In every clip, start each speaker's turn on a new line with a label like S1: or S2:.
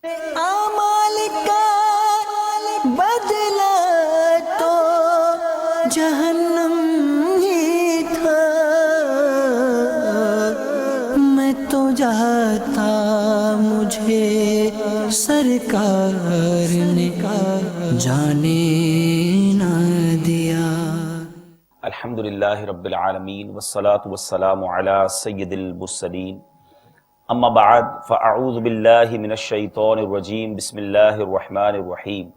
S1: اعمال کا بدلہ تو جہنم ہی تھا، میں تو جاتا مجھے سرکار نے جانے نہ دیا۔
S2: الحمدللہ رب العالمین والصلاة والسلام علی سید المرسلین، اما بعد فاعوذ باللہ من الشیطان الرجیم، بسم اللہ الرحمن الرحیم۔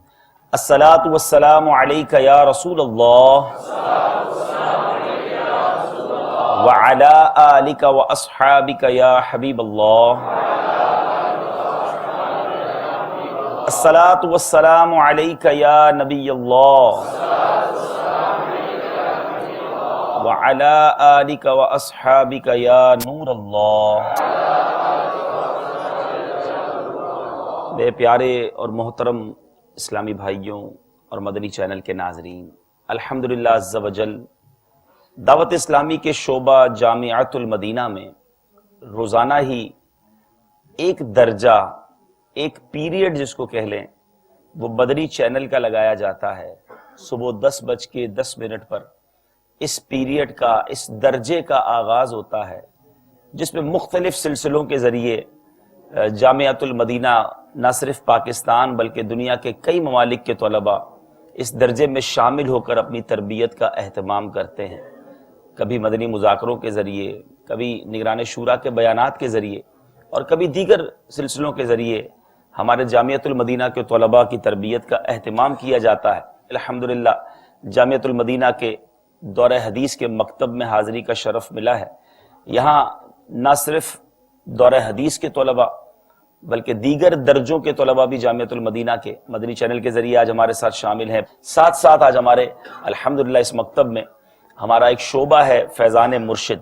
S2: الصلاة والسلام علیک یا رسول اللہ وعلی آلک واصحابک یا حبیب اللہ۔ الصلاة والسلام علیک یا نبی اللہ وعلی آلک واصحابک یا نور اللہ۔ میرے پیارے اور محترم اسلامی بھائیوں اور مدنی چینل کے ناظرین، الحمدللہ عز و جل دعوت اسلامی کے شعبہ جامعۃ المدینہ میں روزانہ ہی ایک درجہ، ایک پیریڈ جس کو کہہ لیں، وہ مدنی چینل کا لگایا جاتا ہے۔ صبح 10:10 پر اس پیریڈ کا، اس درجے کا آغاز ہوتا ہے، جس میں مختلف سلسلوں کے ذریعے جامعۃ المدینہ نہ صرف پاکستان بلکہ دنیا کے کئی ممالک کے طلباء اس درجے میں شامل ہو کر اپنی تربیت کا اہتمام کرتے ہیں، کبھی مدنی مذاکروں کے ذریعے، کبھی نگران شورا کے بیانات کے ذریعے، اور کبھی دیگر سلسلوں کے ذریعے ہمارے جامعۃ المدینہ کے طلباء کی تربیت کا اہتمام کیا جاتا ہے۔ الحمدللہ جامعۃ المدینہ کے دورہ حدیث کے مکتب میں حاضری کا شرف ملا ہے۔ یہاں نہ صرف دورہ حدیث کے طلباء بلکہ دیگر درجوں کے طلباء بھی جامعۃ المدینہ کے مدنی چینل کے ذریعے آج ہمارے ساتھ شامل ہیں۔ ساتھ ساتھ آج ہمارے الحمدللہ اس مکتب میں ہمارا ایک شعبہ ہے فیضان مرشد۔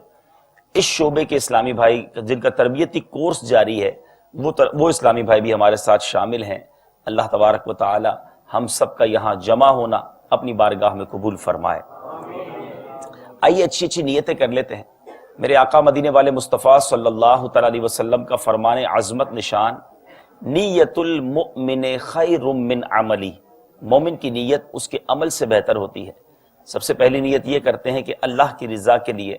S2: اس شعبے کے اسلامی بھائی جن کا تربیتی کورس جاری ہے، وہ اسلامی بھائی بھی ہمارے ساتھ شامل ہیں۔ اللہ تبارک و تعالی ہم سب کا یہاں جمع ہونا اپنی بارگاہ میں قبول فرمائے۔ آئیے اچھی اچھی نیتیں کر لیتے ہیں۔ میرے آقا مدینے والے مصطفیٰ صلی اللہ تعالی علیہ وسلم کا فرمان عظمت نشان، نیت المؤمن خیر من عملی، مومن کی نیت اس کے عمل سے بہتر ہوتی ہے۔ سب سے پہلی نیت یہ کرتے ہیں کہ اللہ کی رضا کے لیے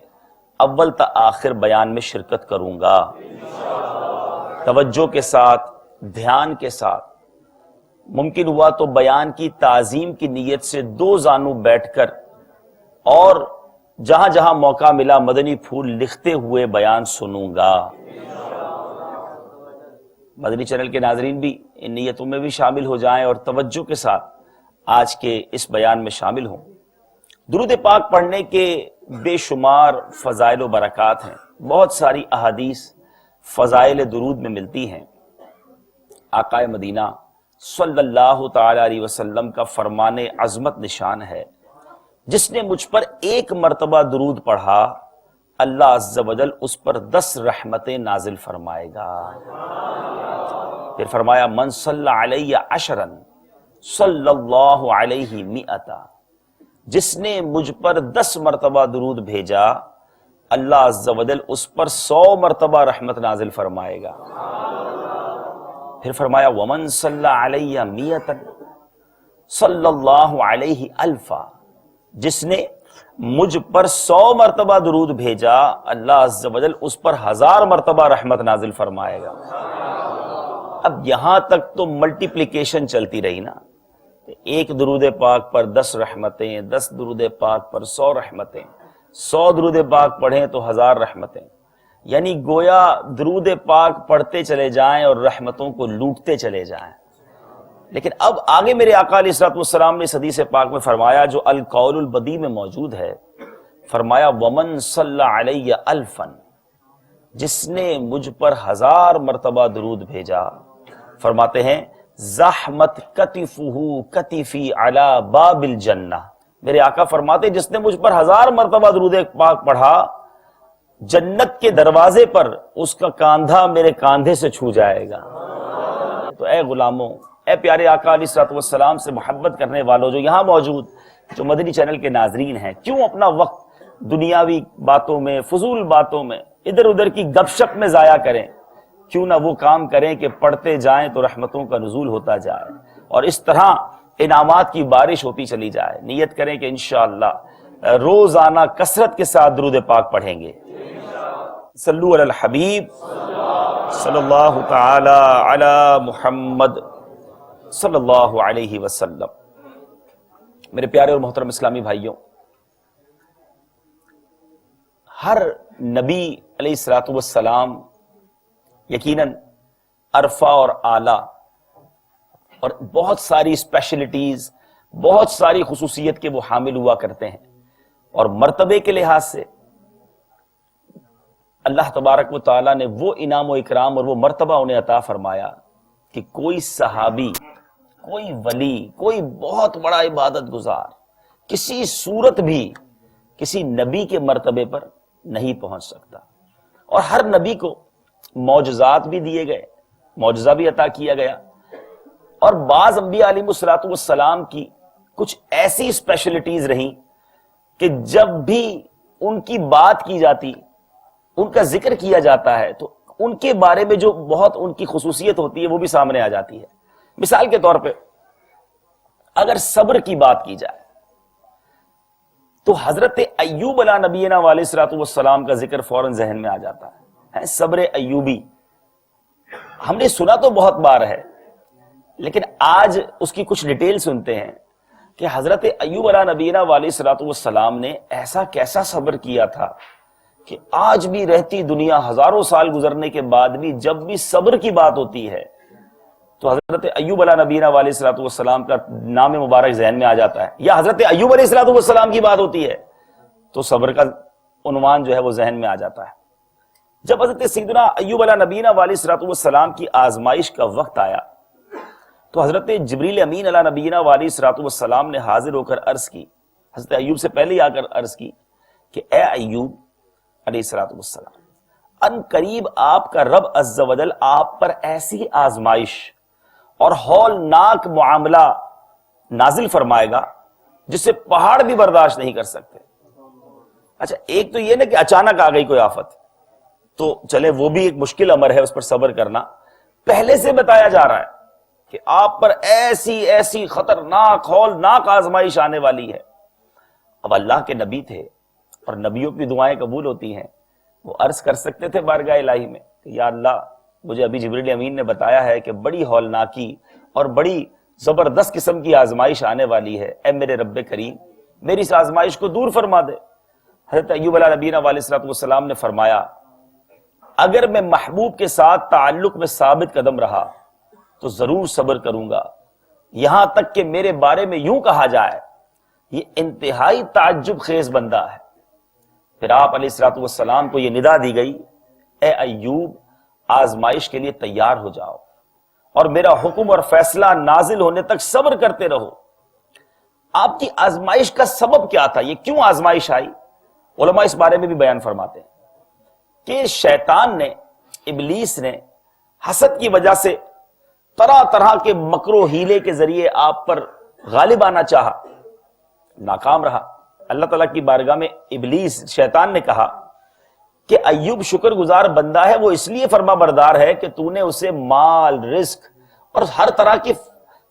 S2: اول تا آخر بیان میں شرکت کروں گا، توجہ کے ساتھ، دھیان کے ساتھ۔ ممکن ہوا تو بیان کی تعظیم کی نیت سے دو زانو بیٹھ کر اور جہاں جہاں موقع ملا مدنی پھول لکھتے ہوئے بیان سنوں گا۔ مدنی چینل کے ناظرین بھی ان نیتوں میں بھی شامل ہو جائیں اور توجہ کے ساتھ آج کے اس بیان میں شامل ہوں۔ درود پاک پڑھنے کے بے شمار فضائل و برکات ہیں، بہت ساری احادیث فضائل درود میں ملتی ہیں۔ آقا مدینہ صلی اللہ تعالی علیہ وسلم کا فرمان عظمت نشان ہے، جس نے مجھ پر ایک مرتبہ درود پڑھا اللہ عز و جل اس پر 10 رحمتیں نازل فرمائے گا۔ پھر فرمایا من صلی علیہ 10 صلی اللہ علیہ 100، جس نے مجھ پر 10 مرتبہ درود بھیجا اللہ عز و جل اس پر 100 مرتبہ رحمت نازل فرمائے گا۔ پھر فرمایا ومن صلی علیہ 100 صلی اللہ علیہ 1000، جس نے مجھ پر 100 مرتبہ درود بھیجا اللہ عز و جل اس پر 1000 مرتبہ رحمت نازل فرمائے گا۔ اب یہاں تک تو ملٹیپلیکیشن چلتی رہی نا، ایک درود پاک پر 10 رحمتیں، 10 درود پاک پر 100 رحمتیں، 100 درود پاک پڑھیں تو 1000 رحمتیں، یعنی گویا درود پاک پڑھتے چلے جائیں اور رحمتوں کو لوٹتے چلے جائیں۔ لیکن اب آگے میرے آقا علیہ الصلوۃ والسلام نے اس حدیث پاک میں فرمایا جو القول البدی میں موجود ہے، فرمایا ومن صلی علیہ 1000، جس نے مجھ پر 1000 مرتبہ درود بھیجا، فرماتے ہیں زحمت کتفہ کتفی علی باب الجنہ، میرے آقا فرماتے جس نے مجھ پر 1000 مرتبہ درود پاک پڑھا، جنت کے دروازے پر اس کا کاندھا میرے کاندھے سے چھو جائے گا۔ تو اے غلاموں، اے پیارے آقا علیہ الصلوۃ والسلام سے محبت کرنے والوں جو یہاں موجود، جو مدنی چینل کے ناظرین ہیں، کیوں اپنا وقت دنیاوی باتوں میں، فضول باتوں میں، ادھر ادھر کی گپ شپ میں ضائع کریں؟ کیوں نہ وہ کام کریں کہ پڑھتے جائیں تو رحمتوں کا نزول ہوتا جائے اور اس طرح انعامات کی بارش ہوتی چلی جائے۔ نیت کریں کہ انشاءاللہ روزانہ کثرت کے ساتھ درود پاک پڑھیں گے۔ صلو علی الحبیب صلی اللہ تعالی علی محمد صلی اللہ علیہ وسلم۔ میرے پیارے اور محترم اسلامی بھائیوں، ہر نبی علیہ الصلوۃ والسلام یقیناً عرفہ اور اعلیٰ اور بہت ساری اسپیشلٹیز، بہت ساری خصوصیت کے وہ حامل ہوا کرتے ہیں، اور مرتبے کے لحاظ سے اللہ تبارک و تعالیٰ نے وہ انعام و اکرام اور وہ مرتبہ انہیں عطا فرمایا کہ کوئی صحابی، کوئی ولی، کوئی بہت بڑا عبادت گزار کسی صورت بھی کسی نبی کے مرتبے پر نہیں پہنچ سکتا۔ اور ہر نبی کو معجزات بھی دیے گئے، معجزہ بھی عطا کیا گیا، اور بعض انبیاء علیہ الصلوۃ والسلام کی کچھ ایسی اسپیشلٹیز رہیں کہ جب بھی ان کی بات کی جاتی، ان کا ذکر کیا جاتا ہے، تو ان کے بارے میں جو بہت ان کی خصوصیت ہوتی ہے وہ بھی سامنے آ جاتی ہے۔ مثال کے طور پہ اگر صبر کی بات کی جائے تو حضرت ایوب علیہ نبینا علیہ الصلوۃ والسلام کا ذکر فوراً ذہن میں آ جاتا ہے۔ صبر ایوبی ہم نے سنا تو بہت بار ہے، لیکن آج اس کی کچھ ڈیٹیل سنتے ہیں کہ حضرت ایوب علیہ نبینا علیہ الصلوۃ والسلام نے ایسا کیسا صبر کیا تھا کہ آج بھی رہتی دنیا ہزاروں سال گزرنے کے بعد بھی جب بھی صبر کی بات ہوتی ہے تو حضرت ایوب علیہ نبینا علیہ الصلوۃ والسلام کا نام مبارک ذہن میں آ جاتا ہے، یا حضرت ایوب علیہ الصلوۃ والسلام کی بات ہوتی ہے تو صبر کا عنوان جو ہے وہ ذہن میں آ جاتا ہے۔ جب حضرت سیدنا ایوب علیہ نبینا علیہ الصلوۃ والسلام کی آزمائش کا وقت آیا تو حضرت جبریل امین علیہ نبینا علیہ الصلوۃ والسلام نے حاضر ہو کر عرض کی، حضرت ایوب سے پہلے ہی آ کر عرض کی کہ اے ایوب علیہ الصلوۃ والسلام، ان قریب آپ کا رب عز و جل آپ پر ایسی آزمائش اور ہولناک معاملہ نازل فرمائے گا جسے پہاڑ بھی برداشت نہیں کر سکتے۔ اچھا، ایک تو یہ نا کہ اچانک آ گئی کوئی آفت، تو چلے وہ بھی ایک مشکل امر ہے، اس پر صبر کرنا۔ پہلے سے بتایا جا رہا ہے کہ آپ پر ایسی ایسی خطرناک ہولناک آزمائش آنے والی ہے۔ اب اللہ کے نبی تھے اور نبیوں کی دعائیں قبول ہوتی ہیں، وہ عرض کر سکتے تھے بارگاہ الہی میں کہ یا اللہ، مجھے ابھی جبریل امین نے بتایا ہے کہ بڑی ہولناکی اور بڑی زبردست قسم کی آزمائش آنے والی ہے، اے میرے رب کریم میری اس آزمائش کو دور فرما دے۔ حضرت ایوب علیہ نبینا علیہ الصلوۃ والسلام نے فرمایا، اگر میں محبوب کے ساتھ تعلق میں ثابت قدم رہا تو ضرور صبر کروں گا، یہاں تک کہ میرے بارے میں یوں کہا جائے یہ انتہائی تعجب خیز بندہ ہے۔ پھر آپ علیہ الصلوۃ والسلام کو یہ ندا دی گئی، اے ایوب، آزمائش کے لیے تیار ہو جاؤ اور میرا حکم اور فیصلہ نازل ہونے تک صبر کرتے رہو۔ آپ کی آزمائش کا سبب کیا تھا؟ یہ کیوں آزمائش آئی؟ علماء اس بارے میں بھی بیان فرماتے ہیں کہ شیطان نے، ابلیس نے حسد کی وجہ سے طرح طرح کے مکر و ہیلے کے ذریعے آپ پر غالب آنا چاہا، ناکام رہا۔ اللہ تعالیٰ کی بارگاہ میں ابلیس، شیطان نے کہا کہ ایوب شکر گزار بندہ ہے، وہ اس لیے فرما بردار ہے کہ تو نے اسے مال، رزق اور ہر طرح کی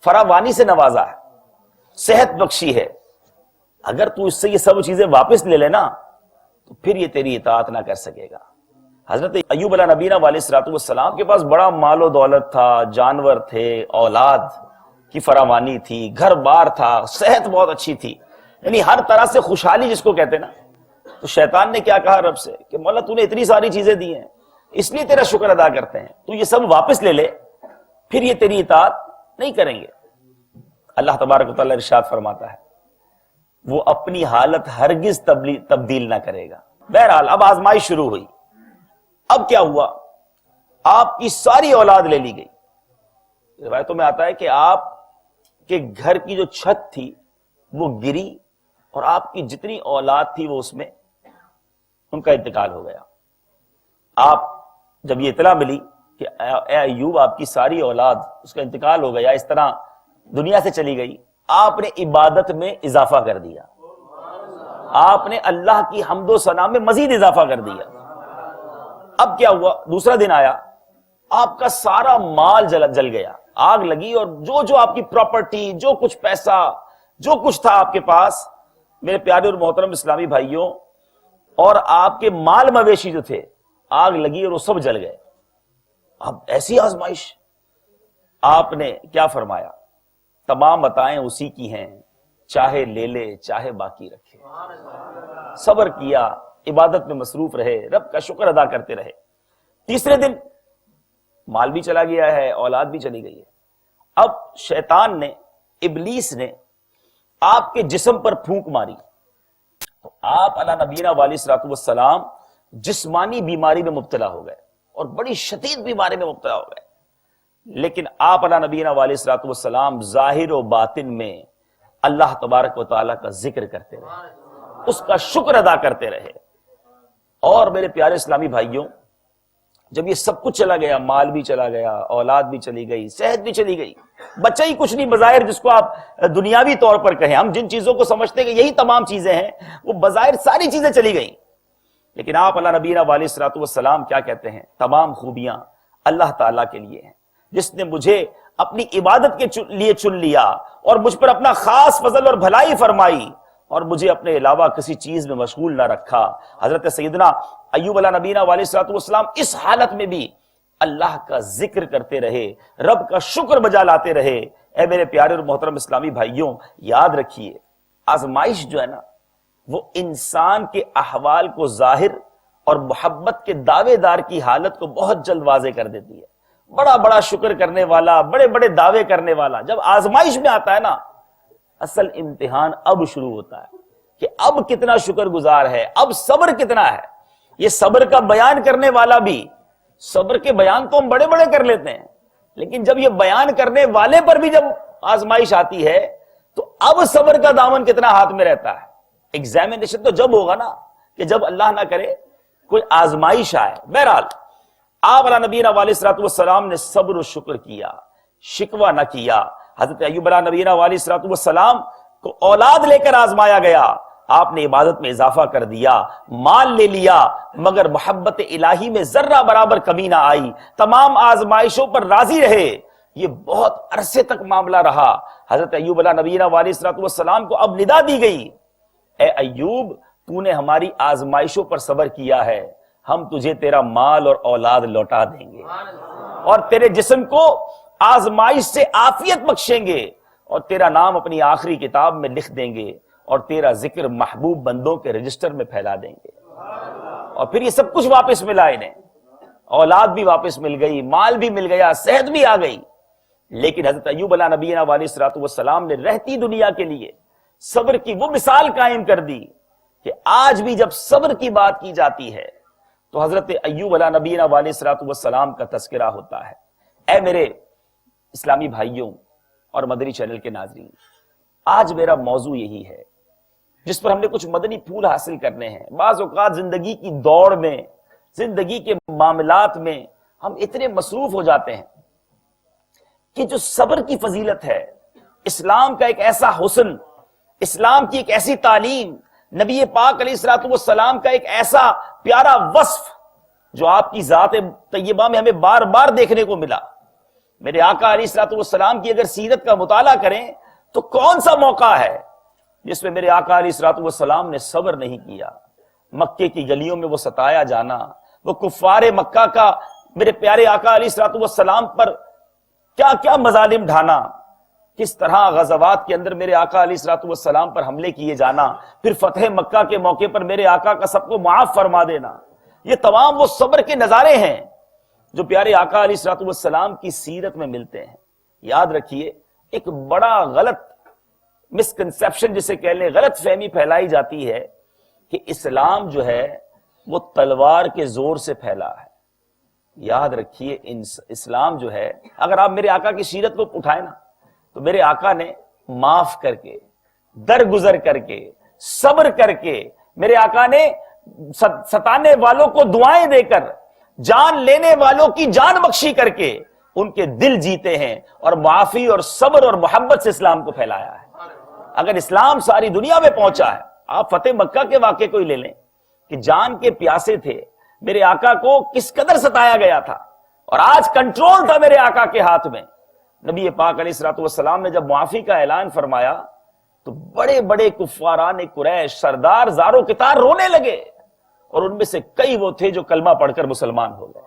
S2: فراوانی سے نوازا ہے، صحت بخشی ہے، اگر تو اس سے یہ سب چیزیں واپس لے لینا تو پھر یہ تیری اطاعت نہ کر سکے گا۔ حضرت ایوب علیہ نبینا علیہ الصلوۃ والسلام کے پاس بڑا مال و دولت تھا، جانور تھے، اولاد کی فراوانی تھی، گھر بار تھا، صحت بہت اچھی تھی، یعنی ہر طرح سے خوشحالی جس کو کہتے نا۔ تو شیطان نے کیا کہا رب سے کہ مولا تو نے اتنی ساری چیزیں دی ہیں، اس لیے تیرا شکر ادا کرتے ہیں، تو یہ سب واپس لے لے، پھر یہ تیری اطاعت نہیں کریں گے۔ اللہ تبارک و تعالیٰ ارشاد فرماتا ہے وہ اپنی حالت ہرگز تبدیل نہ کرے گا۔ بہرحال اب آزمائش شروع ہوئی۔ اب کیا ہوا؟ آپ کی ساری اولاد لے لی گئی۔ روایتوں میں آتا ہے کہ آپ کے گھر کی جو چھت تھی وہ گری اور آپ کی جتنی اولاد تھی وہ اس میں ان کا انتقال ہو گیا۔ آپ جب یہ اطلاع ملی کہ اے ایوب آپ کی ساری اولاد اس کا انتقال ہو گیا، اس طرح دنیا سے چلی گئی، آپ نے عبادت میں اضافہ کر دیا، آپ نے اللہ کی حمد و ثنا میں مزید اضافہ کر دیا۔ اب کیا ہوا؟ دوسرا دن آیا، آپ کا سارا مال جل گیا، آگ لگی، اور جو آپ کی پراپرٹی، جو کچھ پیسہ، جو کچھ تھا آپ کے پاس میرے پیارے اور محترم اسلامی بھائیوں، اور آپ کے مال مویشی جو تھے، آگ لگی اور وہ سب جل گئے۔ اب ایسی آزمائش، آپ نے کیا فرمایا؟ تمام عطائیں اسی کی ہیں، چاہے لے لے چاہے باقی رکھے۔ صبر کیا، عبادت میں مصروف رہے، رب کا شکر ادا کرتے رہے۔ تیسرے دن مال بھی چلا گیا ہے، اولاد بھی چلی گئی ہے۔ اب شیطان نے، ابلیس نے آپ کے جسم پر پھونک ماری، تو آپ علی نبینا علیہ الصلوۃ والسلام جسمانی بیماری میں مبتلا ہو گئے، اور بڑی شدید بیماری میں مبتلا ہو گئے۔ لیکن آپ علی نبینا علیہ الصلوۃ والسلام ظاہر و باطن میں اللہ تبارک و تعالیٰ کا ذکر کرتے رہے، اس کا شکر ادا کرتے رہے۔ اور میرے پیارے اسلامی بھائیوں، جب یہ سب کچھ چلا گیا، مال بھی چلا گیا، اولاد بھی چلی گئی، صحت بھی چلی گئی، بچہ ہی کچھ نہیں بظاہر جس کو آپ دنیاوی طور پر کہیں، ہم جن چیزوں کو سمجھتے ہیں کہ یہی تمام چیزیں ہیں، وہ بظاہر ساری چیزیں چلی گئیں۔ لیکن آپ علی نبینا علیہ الصلوۃ والسلام کیا کہتے ہیں؟ تمام خوبیاں اللہ تعالیٰ کے لیے ہیں، جس نے مجھے اپنی عبادت کے لیے چن لیا اور مجھ پر اپنا خاص فضل اور بھلائی فرمائی، اور مجھے اپنے علاوہ کسی چیز میں مشغول نہ رکھا۔ حضرت سیدنا ایوب علیہ نبینا علیہ الصلوۃ والسلام اس حالت میں بھی اللہ کا ذکر کرتے رہے، رب کا شکر بجا لاتے رہے۔ اے میرے پیارے اور محترم اسلامی بھائیوں، یاد رکھیے، آزمائش جو ہے نا، وہ انسان کے احوال کو ظاہر اور محبت کے دعوے دار کی حالت کو بہت جلد واضح کر دیتی ہے۔ بڑا بڑا شکر کرنے والا، بڑے بڑے دعوے کرنے والا، جب آزمائش میں آتا ہے نا، اصل امتحان اب شروع ہوتا ہے کہ اب کتنا شکر گزار ہے، اب صبر کتنا ہے۔ یہ صبر کا بیان کرنے والا بھی، صبر کے بیان تو ہم بڑے بڑے کر لیتے ہیں، لیکن جب یہ بیان کرنے والے پر بھی جب آزمائش آتی ہے تو اب صبر کا دامن کتنا ہاتھ میں رہتا ہے۔ ایگزامینیشن تو جب ہوگا نا کہ جب اللہ نہ کرے کوئی آزمائش آئے۔ بہرحال آپ علیہ نبینا علیہ الصلوۃ والسلام نے صبر و شکر کیا، شکوہ نہ کیا۔ حضرت ایوب علیہ نبینا علیہ الصلوۃ والسلام کو اولاد لے کر آزمایا گیا، آپ نے عبادت میں اضافہ کر دیا، مال لے لیا، مگر محبت الہی میں ذرہ برابر کمی نہ آئی، تمام آزمائشوں پر راضی رہے۔ یہ بہت عرصے تک معاملہ رہا۔ حضرت ایوب علیہ نبینا علیہ الصلوۃ والسلام کو اب ندا دی گئی، اے ایوب، تو نے ہماری آزمائشوں پر صبر کیا ہے، ہم تجھے تیرا مال اور اولاد لوٹا دیں گے، اور تیرے جسم کو آزمائش سے عافیت بخشیں گے، اور تیرا نام اپنی آخری کتاب میں لکھ دیں گے، اور تیرا ذکر محبوب بندوں کے رجسٹر میں پھیلا دیں گے۔ اور پھر یہ سب کچھ واپس ملا انہیں، اولاد بھی واپس مل گئی، مال بھی مل گیا، صحت بھی آ گئی۔ لیکن حضرت ایوب علیہ نبینا علیہ الصلوۃ والسلام نے رہتی دنیا کے لیے صبر کی وہ مثال قائم کر دی کہ آج بھی جب صبر کی بات کی جاتی ہے تو حضرت ایوب علیہ نبینا علیہ الصلوۃ والسلام کا تذکرہ ہوتا ہے۔ اے میرے اسلامی بھائیوں اور مدنی چینل کے ناظرین، آج میرا موضوع یہی ہے جس پر ہم نے کچھ مدنی پھول حاصل کرنے ہیں۔ بعض اوقات زندگی کی دوڑ میں، زندگی کے معاملات میں ہم اتنے مصروف ہو جاتے ہیں کہ جو صبر کی فضیلت ہے، اسلام کا ایک ایسا حسن، اسلام کی ایک ایسی تعلیم، نبی پاک علیہ الصلوۃ والسلام کا ایک ایسا پیارا وصف جو آپ کی ذات طیبہ میں ہمیں بار بار دیکھنے کو ملا۔ میرے آقا علیہ الصلوۃ والسلام کی اگر سیرت کا مطالعہ کریں تو کون سا موقع ہے جس میں میرے آقا علیہ الصلوۃ والسلام نے صبر نہیں کیا؟ مکے کی گلیوں میں وہ ستایا جانا، وہ کفار مکہ کا میرے پیارے آقا علیہ الصلوۃ والسلام پر کیا کیا مظالم ڈھانا، کس طرح غزوات کے اندر میرے آقا علیہ الصلوۃ والسلام پر حملے کیے جانا، پھر فتح مکہ کے موقع پر میرے آقا کا سب کو معاف فرما دینا، یہ تمام وہ صبر کے نظارے ہیں جو پیارے آقا علیہ الصلوۃ والسلام کی سیرت میں ملتے ہیں۔ یاد رکھیے، ایک بڑا غلط مسکنسیپشن جسے کہہ لیں، غلط فہمی پھیلائی جاتی ہے کہ اسلام جو ہے وہ تلوار کے زور سے پھیلا ہے۔ یاد رکھیے، اسلام جو ہے، اگر آپ میرے آقا کی سیرت کو اٹھائیں نا تو میرے آقا نے معاف کر کے، درگزر کر کے، صبر کر کے، میرے آقا نے ستانے والوں کو دعائیں دے کر، جان لینے والوں کی جان بخشی کر کے ان کے دل جیتے ہیں، اور معافی اور صبر اور محبت سے اسلام کو پھیلایا ہے۔ اگر اسلام ساری دنیا میں پہنچا ہے، آپ فتح مکہ کے واقعے کو ہی لے لیں کہ جان کے پیاسے تھے، میرے آقا کو کس قدر ستایا گیا تھا، اور آج کنٹرول تھا میرے آقا کے ہاتھ میں. نبی پاک علیہ الصلوۃ والسلام نے جب معافی کا اعلان فرمایا تو بڑے بڑے کفاران قریش، سردار زار و کتار رونے لگے، اور ان میں سے کئی وہ تھے جو کلمہ پڑھ کر مسلمان ہو گئے.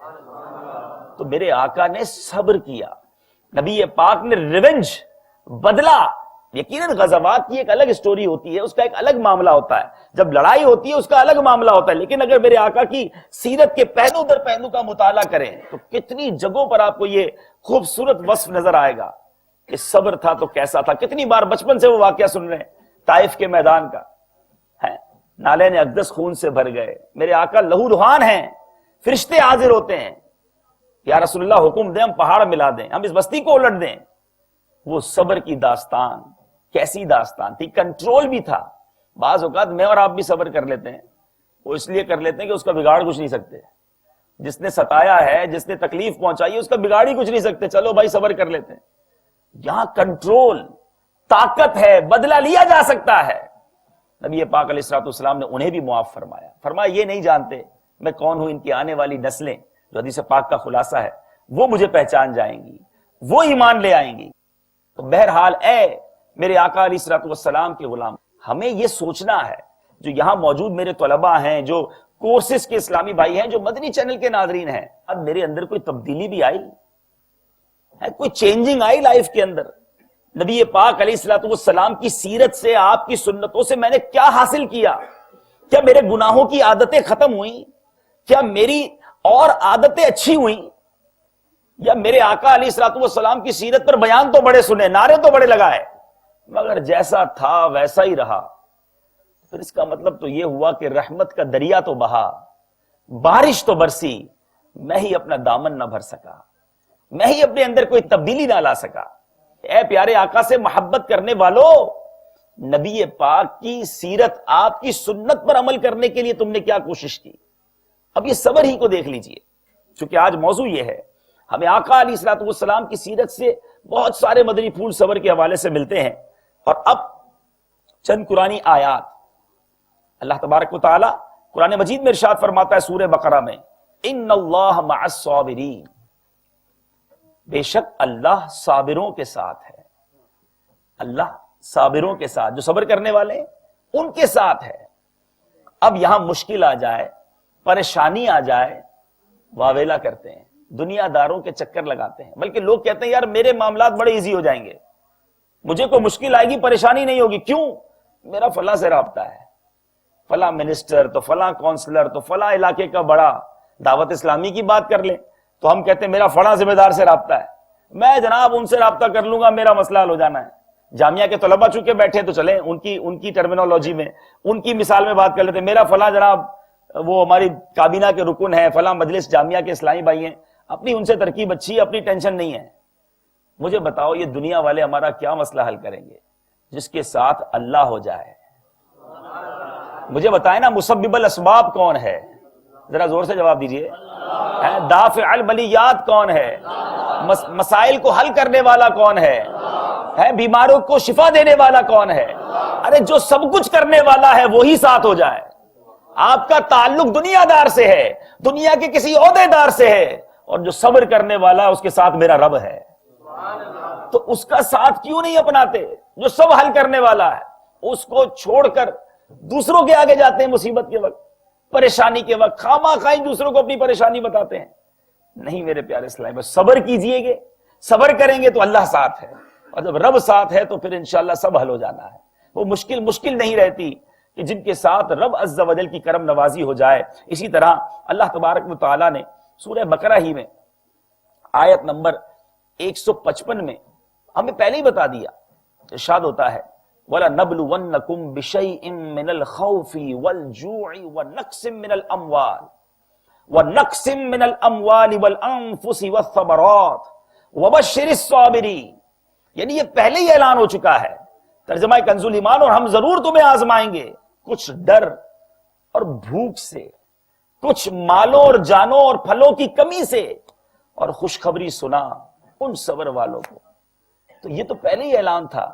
S2: تو میرے آقا نے صبر کیا. نبی پاک نے ریونج، بدلہ. یقیناً غزوات کی ایک الگ اسٹوری ہوتی ہے، اس کا ایک الگ معاملہ ہوتا ہے، جب لڑائی ہوتی ہے اس کا الگ معاملہ ہوتا ہے، لیکن اگر میرے آقا کی سیرت کے پہلو در پہلو کا مطالعہ کریں تو کتنی جگہوں پر آپ کو یہ خوبصورت وصف نظر آئے گا کہ صبر تھا تو کیسا تھا. کتنی بار بچپن سے وہ واقعہ سن رہے ہیں طائف کے میدان کا ہے، نالین اقدس خون سے بھر گئے، میرے آقا لہو لہان ہیں، فرشتے حاضر ہوتے ہیں، یا رسول اللہ حکم دیں ہم پہاڑ ملا دیں، ہم اس بستی کو الٹ دیں. وہ صبر کی داستان کیسی داستان تھی، کنٹرول بھی تھا. بعض اوقات میں اور آپ بھی صبر کر لیتے ہیں، وہ اس لیے کر لیتے ہیں کہ اس کا بگاڑ کچھ نہیں سکتے. جس نے ستایا ہے، جس نے تکلیف پہنچائی ہے، اس کا بگاڑ ہی کچھ نہیں سکتے، چلو بھائی صبر کر لیتے ہیں. یہاں کنٹرول، طاقت ہے، بدلہ لیا جا سکتا ہے. نبی پاک علیہ الصلوۃ والسلام نے انہیں بھی معاف فرمایا. فرمایا یہ نہیں جانتے میں کون ہوں، ان کی آنے والی نسلیں جو حدیث پاک کا خلاصہ ہے وہ مجھے پہچان جائیں گی، وہ ایمان لے آئیں گی. تو بہرحال اے میرے آقا علیہ الصلوۃ والسلام کے غلام، ہمیں یہ سوچنا ہے، جو یہاں موجود میرے طلباء ہیں، جو کورسز کے اسلامی بھائی ہیں، جو مدنی چینل کے ناظرین ہیں، اب میرے اندر کوئی تبدیلی بھی آئی ہے، کوئی چینجنگ آئی لائف کے اندر. نبی پاک علیہ الصلوۃ والسلام کی سیرت سے، آپ کی سنتوں سے میں نے کیا حاصل کیا؟ کیا میرے گناہوں کی عادتیں ختم ہوئیں؟ کیا میری اور عادتیں اچھی ہوئیں؟ یا میرے آقا علیہ الصلوۃ والسلام کی سیرت پر بیان تو بڑے سنے، نعرے تو بڑے لگائے، مگر جیسا تھا ویسا ہی رہا؟ پھر اس کا مطلب تو یہ ہوا کہ رحمت کا دریا تو بہا، بارش تو برسی، میں ہی اپنا دامن نہ بھر سکا، میں ہی اپنے اندر کوئی تبدیلی نہ لا سکا. اے پیارے آقا سے محبت کرنے والوں، نبی پاک کی سیرت، آپ کی سنت پر عمل کرنے کے لیے تم نے کیا کوشش کی؟ اب یہ صبر ہی کو دیکھ لیجئے، چونکہ آج موضوع یہ ہے. ہمیں آقا علیہ الصلوۃ والسلام کی سیرت سے بہت سارے مدنی پھول صبر کے حوالے سے ملتے ہیں. اور اب چند قرآنی آیات. اللہ تبارک و تعالی قرآن مجید میں ارشاد فرماتا ہے سورہ بقرہ میں، ان اللہ مع الصابرین، بے شک اللہ صابروں کے ساتھ ہے. اللہ صابروں کے ساتھ، جو صبر کرنے والے ہیں ان کے ساتھ ہے. اب یہاں مشکل آ جائے، پریشانی آ جائے، واویلا کرتے ہیں، دنیا داروں کے چکر لگاتے ہیں. بلکہ لوگ کہتے ہیں یار میرے معاملات بڑے ایزی ہو جائیں گے، مجھے کوئی مشکل آئے گی، پریشانی نہیں ہوگی. کیوں؟ میرا فلاں سے رابطہ ہے، فلاں منسٹر، تو فلاں کونسلر، تو فلاں علاقے کا بڑا. دعوت اسلامی کی بات کر لیں تو ہم کہتے ہیں میرا فلاں ذمہ دار سے رابطہ ہے، میں جناب ان سے رابطہ کر لوں گا، میرا مسئلہ حل ہو جانا ہے. جامعہ کے طلبہ چونکہ بیٹھے تو چلیں ان کی ٹرمینالوجی میں، ان کی مثال میں بات کر لیتے ہیں. میرا فلاں جناب وہ ہماری کابینہ کے رکن ہے، فلاں مجلس جامعہ کے اسلامی بھائی ہیں، اپنی ان سے ترکیب اچھی ہے، اپنی ٹینشن نہیں ہے. مجھے بتاؤ یہ دنیا والے ہمارا کیا مسئلہ حل کریں گے جس کے ساتھ اللہ ہو جائے؟ مجھے بتائیں نا، مسبب الاسباب کون ہے؟ ذرا زور سے جواب دیجئے. دافع البلیات کون ہے؟ مسائل کو حل کرنے والا کون ہے؟ بیماروں کو شفا دینے والا کون ہے؟ ارے جو سب کچھ کرنے والا ہے وہی ساتھ ہو جائے. آپ کا تعلق دنیا دار سے ہے، دنیا کے کسی عہدے دار سے ہے، اور جو صبر کرنے والا اس کے ساتھ میرا رب ہے. تو اس کا ساتھ کیوں نہیں اپناتے؟ جو سب حل کرنے والا ہے اس کو چھوڑ کر دوسروں کے آگے جاتے ہیں مصیبت کے وقت، پریشانی کے وقت، خواہ خواہ دوسروں کو اپنی پریشانی بتاتے ہیں. نہیں میرے پیارے اسلام، بس صبر کیجئے گے، صبر کریں گے تو اللہ ساتھ ہے، اور جب رب ساتھ ہے تو پھر انشاءاللہ سب حل ہو جانا ہے. وہ مشکل نہیں رہتی کہ جن کے ساتھ رب عز و جل کی کرم نوازی ہو جائے. اسی طرح اللہ تبارک و تعالی نے سورہ بقرہ ہی میں آیت نمبر 155 میں ہمیں پہلے ہی بتا دیا. ارشاد ہوتا ہے وَلَنَبْلُوَنَّكُمْ بِشَيْءٍ مِّنَ الْخَوْفِ وَالْجُوعِ وَنَقْصٍ مِّنَ الْأَمْوَالِ وَالْأَنفُسِ وَالثَّمَرَاتِ وَبَشِّرِ الصَّابِرِينَ. یعنی یہ پہلے ہی اعلان ہو چکا ہے، ترجمہ کنز ایمان، اور ہم ضرور تمہیں آزمائیں گے کچھ ڈر اور بھوک سے، کچھ مالوں اور جانوں اور پھلوں کی کمی سے، اور خوشخبری سنا ان صبر والوں کو. تو یہ تو پہلے ہی اعلان تھا.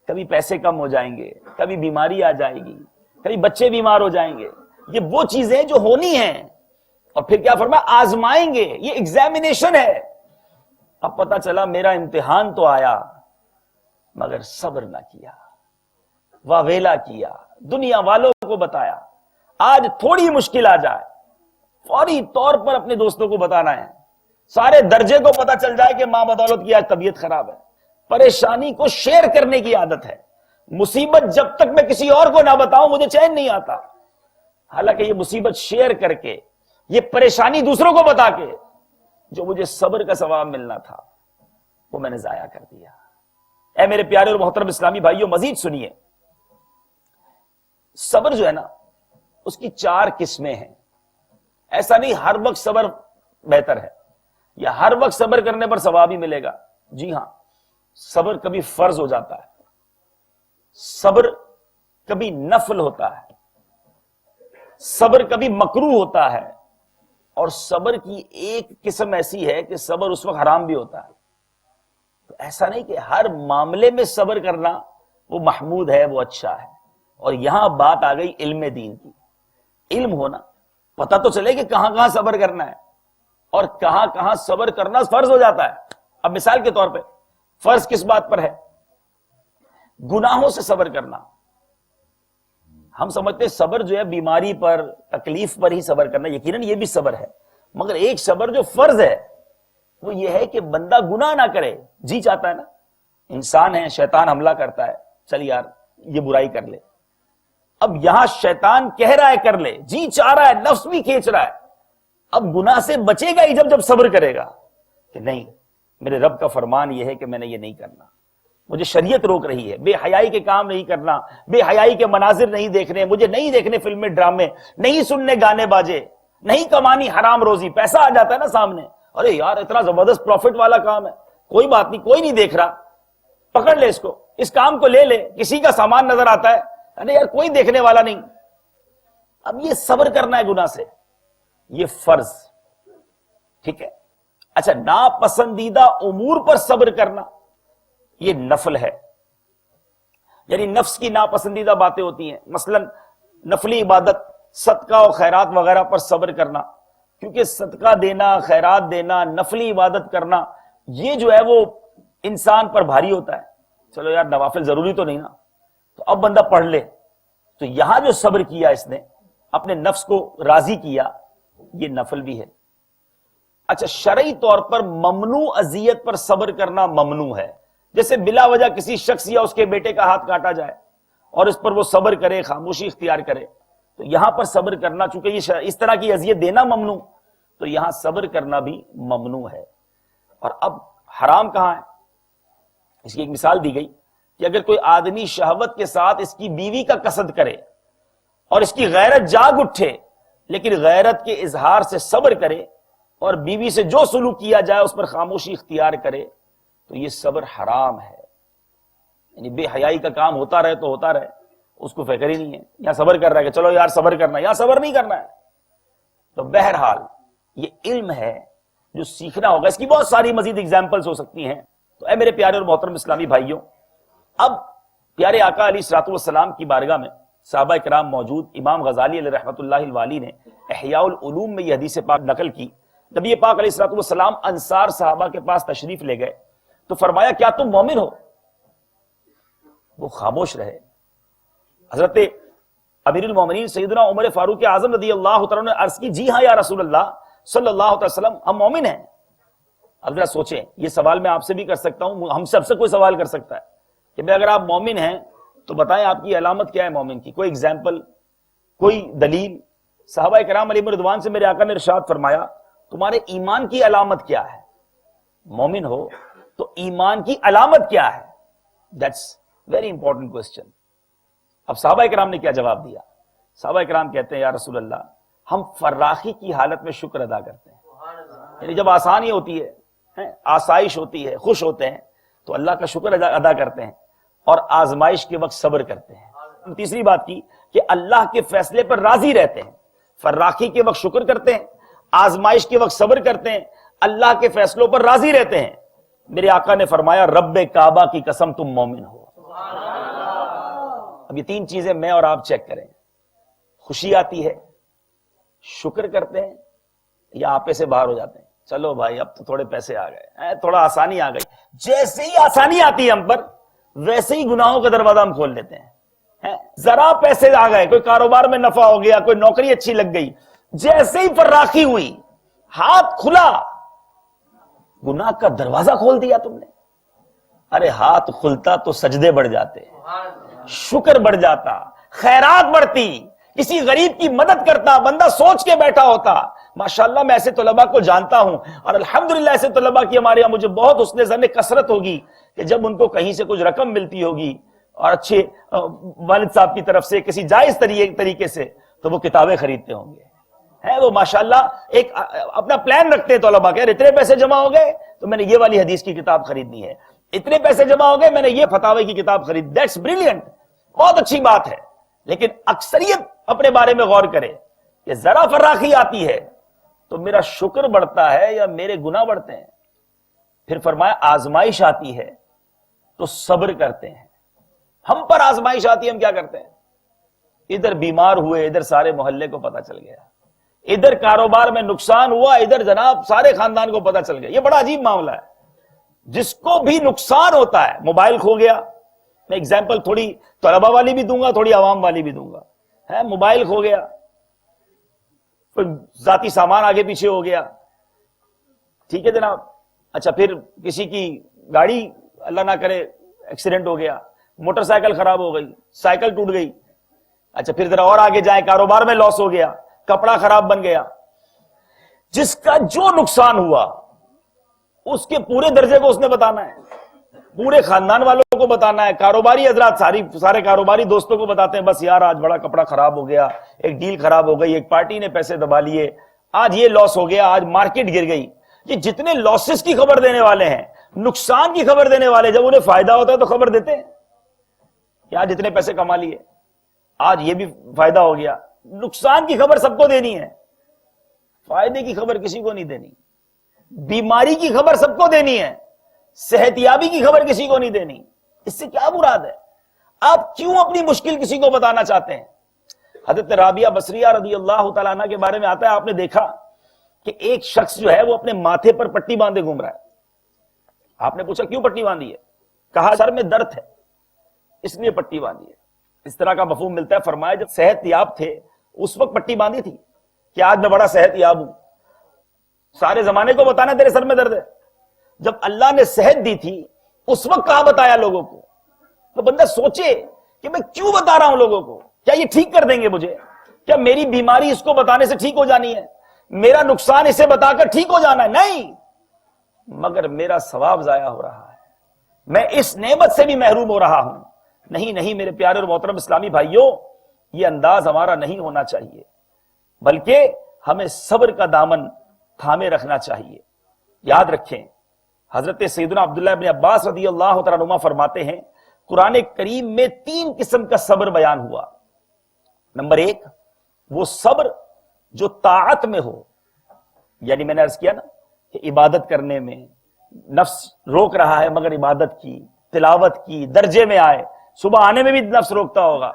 S2: کبھی پیسے کم ہو جائیں گے، کبھی بیماری آ جائے گی، کبھی بچے بیمار ہو جائیں گے. یہ وہ چیزیں جو ہونی ہیں. اور پھر کیا فرمایا؟ آزمائیں گے، یہ ایگزامینیشن ہے۔ اب پتا چلا میرا امتحان تو آیا مگر صبر نہ کیا، واویلا کیا، دنیا والوں کو بتایا۔ آج تھوڑی مشکل آ جائے فوری طور پر اپنے دوستوں کو بتانا ہے، سارے درجے کو پتا چل جائے کہ ماں بدولت کی آج طبیعت خراب ہے۔ پریشانی کو شیئر کرنے کی عادت ہے، مصیبت جب تک میں کسی اور کو نہ بتاؤں مجھے چین نہیں آتا۔ حالانکہ یہ مصیبت شیئر کر کے، یہ پریشانی دوسروں کو بتا کے جو مجھے صبر کا ثواب ملنا تھا وہ میں نے ضائع کر دیا۔ اے میرے پیارے اور محترم اسلامی بھائیوں، مزید سنیے، صبر جو ہے نا اس کی 4 قسمیں ہیں۔ ایسا نہیں ہر وقت صبر بہتر ہے یا ہر وقت صبر کرنے پر ثواب ہی ملے گا۔ جی ہاں، صبر کبھی فرض ہو جاتا ہے، صبر کبھی نفل ہوتا ہے، صبر کبھی مکروہ ہوتا ہے، اور صبر کی ایک قسم ایسی ہے کہ صبر اس وقت حرام بھی ہوتا ہے۔ تو ایسا نہیں کہ ہر معاملے میں صبر کرنا وہ محمود ہے، وہ اچھا ہے۔ اور یہاں بات آ گئی علم دین کی۔ علم ہونا، پتہ تو چلے کہ کہاں کہاں صبر کرنا ہے اور کہاں کہاں صبر کرنا فرض ہو جاتا ہے۔ اب مثال کے طور پہ فرض کس بات پر ہے؟ گناہوں سے صبر کرنا۔ ہم سمجھتے صبر جو ہے بیماری پر، تکلیف پر ہی صبر کرنا، یقیناً یہ بھی صبر ہے، مگر ایک صبر جو فرض ہے وہ یہ ہے کہ بندہ گناہ نہ کرے۔ جی چاہتا ہے نا، انسان ہے، شیطان حملہ کرتا ہے، چل یار یہ برائی کر لے۔ اب یہاں شیطان کہہ رہا ہے کر لے، جی چاہ رہا ہے، نفس بھی کھینچ رہا ہے، اب گناہ سے بچے گا ہی جب صبر کرے گا کہ نہیں، میرے رب کا فرمان یہ ہے کہ میں نے یہ نہیں کرنا، مجھے شریعت روک رہی ہے، بے حیائی کے کام نہیں کرنا، بے حیائی کے مناظر نہیں دیکھنے، مجھے نہیں دیکھنے فلمیں ڈرامے، نہیں سننے گانے باجے، نہیں کمانی حرام روزی۔ پیسہ آ جاتا ہے نا سامنے، ارے یار اتنا زبردست پروفٹ والا کام ہے، کوئی بات نہیں، کوئی نہیں دیکھ رہا، پکڑ لے اس کو، اس کام کو لے لے۔ کسی کا سامان نظر آتا ہے، ارے یار کوئی دیکھنے والا نہیں۔ اب یہ صبر کرنا ہے گناہ سے، یہ فرض، ٹھیک ہے۔ اچھا، ناپسندیدہ امور پر صبر کرنا یہ نفل ہے، یعنی نفس کی ناپسندیدہ باتیں ہوتی ہیں، مثلا نفلی عبادت، صدقہ و خیرات وغیرہ پر صبر کرنا، کیونکہ صدقہ دینا، خیرات دینا، نفلی عبادت کرنا، یہ جو ہے وہ انسان پر بھاری ہوتا ہے۔ چلو یار نوافل ضروری تو نہیں نا، تو اب بندہ پڑھ لے۔ تو یہاں جو صبر کیا اس نے، اپنے نفس کو راضی کیا، یہ نفل بھی ہے۔ اچھا، شرعی طور پر ممنوع اذیت پر صبر کرنا ممنوع ہے، جیسے بلا وجہ کسی شخص یا اس کے بیٹے کا ہاتھ کاٹا جائے اور اس پر وہ صبر کرے، خاموشی اختیار کرے، تو یہاں پر صبر کرنا، چونکہ یہ اس طرح کی اذیت دینا ممنوع، تو یہاں صبر کرنا بھی ممنوع ہے۔ اور اب حرام کہاں ہے؟ اس کی ایک مثال دی گئی کہ اگر کوئی آدمی شہوت کے ساتھ اس کی بیوی کا قصد کرے اور اس کی غیرت جاگ اٹھے، لیکن غیرت کے اظہار سے صبر کرے اور بیوی سے جو سلوک کیا جائے اس پر خاموشی اختیار کرے، تو یہ صبر حرام ہے۔ یعنی بے حیائی کا کام ہوتا رہے تو ہوتا رہے، اس کو فکر ہی نہیں ہے، یہاں صبر کر رہا ہے کہ چلو یار صبر کرنا، یہاں صبر نہیں کرنا ہے۔ تو بہرحال یہ علم ہے جو سیکھنا ہوگا، اس کی بہت ساری مزید اگزامپلز ہو سکتی ہیں۔ تو اے میرے پیارے اور محترم اسلامی بھائیوں، اب پیارے آقا علیہ الصلوۃ والسلام کی بارگاہ میں صحابہ کرام موجود، امام غزالی علیہ رحمۃ اللہ الوالی نے احیاء العلوم میں یہ حدیث پاک نقل کی۔ نبی پاک علیہ الصلوۃ والسلام انصار صحابہ کے پاس تشریف لے گئے تو فرمایا کیا تم مومن ہو؟ وہ خاموش رہے۔ حضرت امیر المومنین سیدنا عمر فاروق اعظم رضی اللہ تعالیٰ نے عرض کی، جی ہاں یا رسول اللہ صلی اللہ علیہ وسلم، ہم مومن ہیں۔ اب ذرا سوچیں، یہ سوال میں آپ سے بھی کر سکتا ہوں، ہم سب سے کوئی سوال کر سکتا ہے کہ بھئی اگر آپ مومن ہیں تو بتائیں آپ کی علامت کیا ہے مومن کی، کوئی ایگزامپل، کوئی دلیل۔ صحابہ کرام علیہم رضوان سے میرے آقا نے ارشاد فرمایا، تمہارے ایمان کی علامت کیا ہے؟ مومن ہو تو ایمان کی علامت کیا ہے؟ That's very important question. اب صحابہ کرام نے کیا جواب دیا؟ صحابہ کرام کہتے ہیں یا رسول اللہ، ہم فراخی کی حالت میں شکر ادا کرتے ہیں، یعنی جب آسانی ہوتی ہے، آسائش ہوتی ہے، خوش ہوتے ہیں تو اللہ کا شکر ادا کرتے ہیں، اور آزمائش کے وقت صبر کرتے ہیں۔ تیسری بات کی کہ اللہ کے فیصلے پر راضی رہتے ہیں، فراخی کے وقت شکر کرتے ہیں، آزمائش کے وقت صبر کرتے ہیں، اللہ کے فیصلوں پر راضی رہتے ہیں۔ میرے آقا نے فرمایا رب کعبہ کی قسم تم مومن ہو۔ اب یہ 3 چیزیں میں اور آپ چیک کریں، خوشی آتی ہے، شکر کرتے ہیں، یا آپے سے باہر ہو جاتے ہیں، چلو بھائی اب تو تھوڑے پیسے آ گئے، تھوڑا آسانی آ گئی، جیسے ہی آسانی آتی ہے ہم پر ویسے ہی گناہوں کا دروازہ ہم کھول لیتے ہیں۔ ذرا پیسے آ گئے، کوئی کاروبار میں نفع ہو گیا، کوئی نوکری اچھی لگ گئی، جیسے ہی فراخی ہوئی، ہاتھ کھلا، گناہ کا دروازہ کھول دیا تم نے۔ ارے ہاتھ کھلتا تو سجدے بڑھ جاتے، شکر بڑھ جاتا، خیرات بڑھتی، کسی غریب کی مدد کرتا، بندہ سوچ کے بیٹھا ہوتا۔ ماشاءاللہ میں ایسے طلباء کو جانتا ہوں، اور الحمدللہ ایسے طلباء کی ہمارے یہاں مجھے بہت حسن ظن کثرت ہوگی کہ جب ان کو کہیں سے کچھ رقم ملتی ہوگی اور اچھے والد صاحب کی طرف سے کسی جائز طریقے سے، تو وہ کتابیں خریدتے ہوں گے۔ ہے وہ ماشاءاللہ ایک اپنا پلان رکھتے ہیں طلباء کہ اتنے پیسے جمع ہو گئے تو میں نے یہ والی حدیث کی کتاب خریدنی ہے، اتنے پیسے جمع ہو گئے میں نے یہ فتاوی کی کتاب خرید۔ دیٹس بریلینٹ، بہت اچھی بات ہے، لیکن اکثریت اپنے بارے میں غور کرے کہ ذرا فراخی آتی ہے تو میرا شکر بڑھتا ہے یا میرے گناہ بڑھتے ہیں؟ پھر فرمایا آزمائش آتی ہے تو صبر کرتے ہیں۔ ہم پر آزمائش آتی ہے، ہم کیا کرتے ہیں؟ ادھر بیمار ہوئے، ادھر سارے محلے کو پتا چل گیا، ادھر کاروبار میں نقصان ہوا، ادھر جناب سارے خاندان کو پتا چل گیا۔ یہ بڑا عجیب معاملہ ہے، جس کو بھی نقصان ہوتا ہے، موبائل کھو گیا، میں اگزامپل تھوڑی طلبہ والی بھی دوں گا، تھوڑی عوام والی بھی دوں گا، ہے موبائل کھو گیا، کوئی ذاتی سامان آگے پیچھے ہو گیا، ٹھیک ہے جناب، اچھا پھر کسی کی گاڑی اللہ نہ کرے ایکسیڈنٹ ہو گیا، موٹر سائیکل خراب ہو گئی، سائیکل ٹوٹ گئی، اچھا پھر ذرا اور آگے جائیں، کاروبار میں لاس ہو گیا، کپڑا خراب بن گیا۔ جس کا جو نقصان ہوا اس کے پورے درجے کو اس نے بتانا ہے، پورے خاندان والوں کو بتانا ہے، کاروباری حضرات سارے کاروباری دوستوں کو بتاتے ہیں، بس یار آج بڑا کپڑا خراب ہو گیا، ایک ڈیل خراب ہو گئی، ایک پارٹی نے پیسے دبا لیے، آج یہ لاس ہو گیا، آج مارکیٹ گر گئی۔ یہ جتنے لاسز کی خبر دینے والے ہیں، نقصان کی خبر دینے والے، جب انہیں فائدہ ہوتا ہے تو خبر دیتے ہیں کہ آج اتنے پیسے کما لیے، آج یہ بھی فائدہ ہو گیا۔ نقصان کی خبر سب کو دینی ہے، فائدے کی خبر کسی کو نہیں دینی، بیماری کی خبر سب کو دینی ہے، صحت یابی کی خبر کسی کو نہیں دینی۔ اس سے کیا مراد ہے؟ آپ کیوں اپنی مشکل کسی کو بتانا چاہتے ہیں؟ حضرت رابعہ بصریہ رضی اللہ تعالیٰ عنہ کے بارے میں آتا ہے، آپ نے دیکھا کہ ایک شخص جو ہے وہ اپنے ماتھے پر پٹی باندھے گھوم رہا ہے۔ آپ نے پوچھا کیوں پٹی باندھی ہے؟ کہا سر میں درد ہے اس لیے پٹی باندھی ہے۔ اس طرح کا مفہوم ملتا ہے۔ فرمایا جب صحت یاب تھے اس وقت پٹی باندھی تھی کہ آج میں بڑا صحت یاب ہوں؟ سارے زمانے کو بتانا تیرے سر میں درد ہے؟ جب اللہ نے صحت دی تھی اس وقت کہاں بتایا لوگوں کو؟ تو بندہ سوچے کہ میں کیوں بتا رہا ہوں لوگوں کو؟ کیا یہ ٹھیک کر دیں گے مجھے؟ کیا میری بیماری اس کو بتانے سے ٹھیک ہو جانی ہے؟ میرا نقصان اسے بتا کر ٹھیک ہو جانا ہے؟ نہیں، مگر میرا ثواب ضائع ہو رہا ہے، میں اس نعمت سے بھی محروم ہو رہا ہوں۔ نہیں میرے پیارے اور محترم اسلامی بھائیوں، یہ انداز ہمارا نہیں ہونا چاہیے، بلکہ ہمیں صبر کا دامن تھامے رکھنا چاہیے۔ یاد رکھیں، حضرت سیدنا عبداللہ ابن عباس رضی اللہ تعالیٰ عنہما فرماتے ہیں قرآن کریم میں 3 قسم کا صبر بیان ہوا۔ نمبر 1، وہ صبر جو طاعت میں ہو، یعنی میں نے عرض کیا نا کہ عبادت کرنے میں نفس روک رہا ہے مگر عبادت کی، تلاوت کی، درجے میں آئے، صبح آنے میں بھی نفس روکتا ہوگا